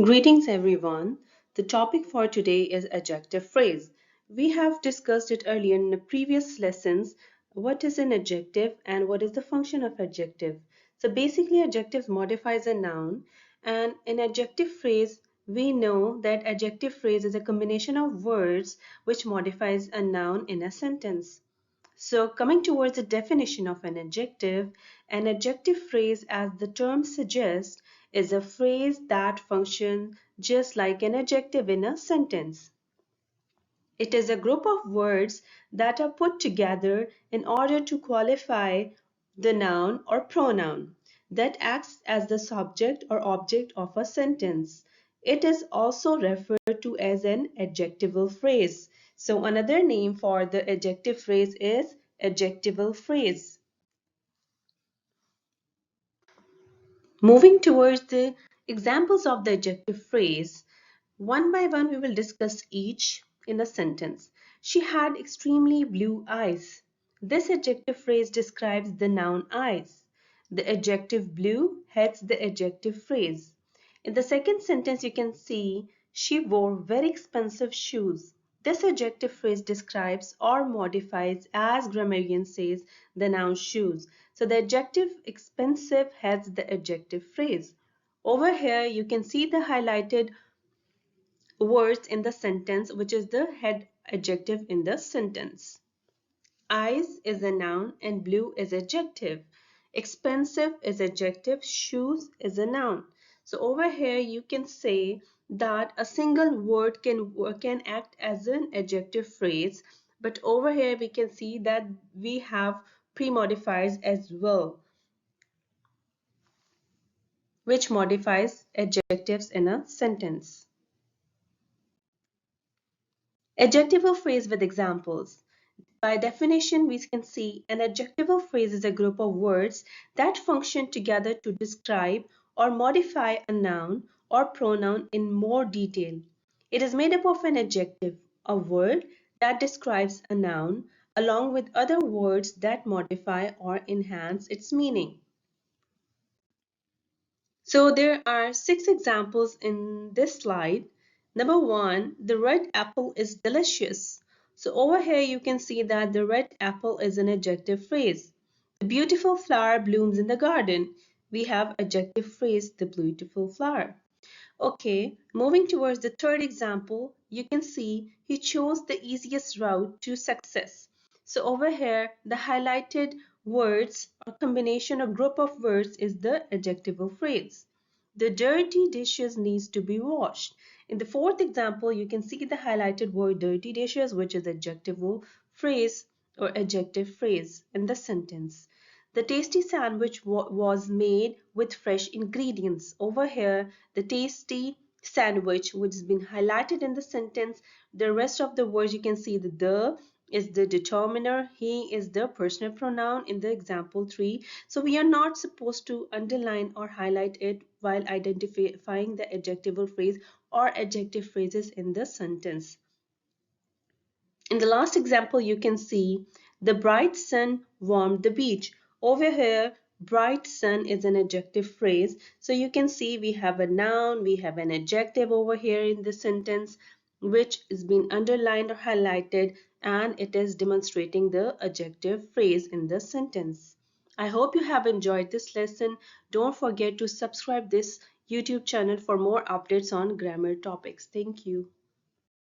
Greetings everyone. The topic for today is adjective phrase. We have discussed it earlier in the previous lessons. What is an adjective and what is the function of adjective? So basically adjective modifies a noun, and in adjective phrase we know that adjective phrase is a combination of words which modifies a noun in a sentence. So coming towards the definition of an adjective phrase, as the term suggests, is a phrase that functions just like an adjective in a sentence. It is a group of words that are put together in order to qualify the noun or pronoun that acts as the subject or object of a sentence. It is also referred to as an adjectival phrase. So another name for the adjective phrase is adjectival phrase. Moving towards the examples of the adjective phrase, one by one we will discuss each in a sentence. She had extremely blue eyes. This adjective phrase describes the noun eyes. The adjective blue heads the adjective phrase. In the second sentence you can see she wore very expensive shoes. This adjective phrase describes or modifies, as grammarian says, the noun shoes. So the adjective expensive heads the adjective phrase. Over here you can see the highlighted words in the sentence, which is the head adjective in the sentence. Eyes is a noun and blue is adjective. Expensive is adjective, shoes is a noun. So over here you can say that a single word can act as an adjective phrase, but over here we can see that we have pre-modifiers as well, which modifies adjectives in a sentence. Adjectival phrase with examples. By definition, we can see an adjectival phrase is a group of words that function together to describe or modify a noun or pronoun in more detail. It is made up of an adjective, a word that describes a noun, along with other words that modify or enhance its meaning. So there are 6 examples in this slide. Number 1, the red apple is delicious. So over here you can see that the red apple is an adjective phrase. The beautiful flower blooms in the garden. We have adjective phrase, the beautiful flower. Okay, moving towards the third example, you can see he chose the easiest route to success. So over here, the highlighted words or combination or group of words is the adjectival phrase. The dirty dishes needs to be washed. In the fourth example, you can see the highlighted word dirty dishes, which is adjectival phrase or adjective phrase in the sentence. The tasty sandwich was made with fresh ingredients. Over here, the tasty sandwich, which has been highlighted in the sentence. The rest of the words you can see the is the determiner, he is the personal pronoun in the example 3. So we are not supposed to underline or highlight it while identifying the adjectival phrase or adjective phrases in the sentence. In the last example, you can see the bright sun warmed the beach. Over here, bright sun is an adjective phrase. So you can see we have a noun, we have an adjective over here in the sentence, which is being underlined or highlighted, and it is demonstrating the adjective phrase in the sentence. I hope you have enjoyed this lesson. Don't forget to subscribe this YouTube channel for more updates on grammar topics. Thank you.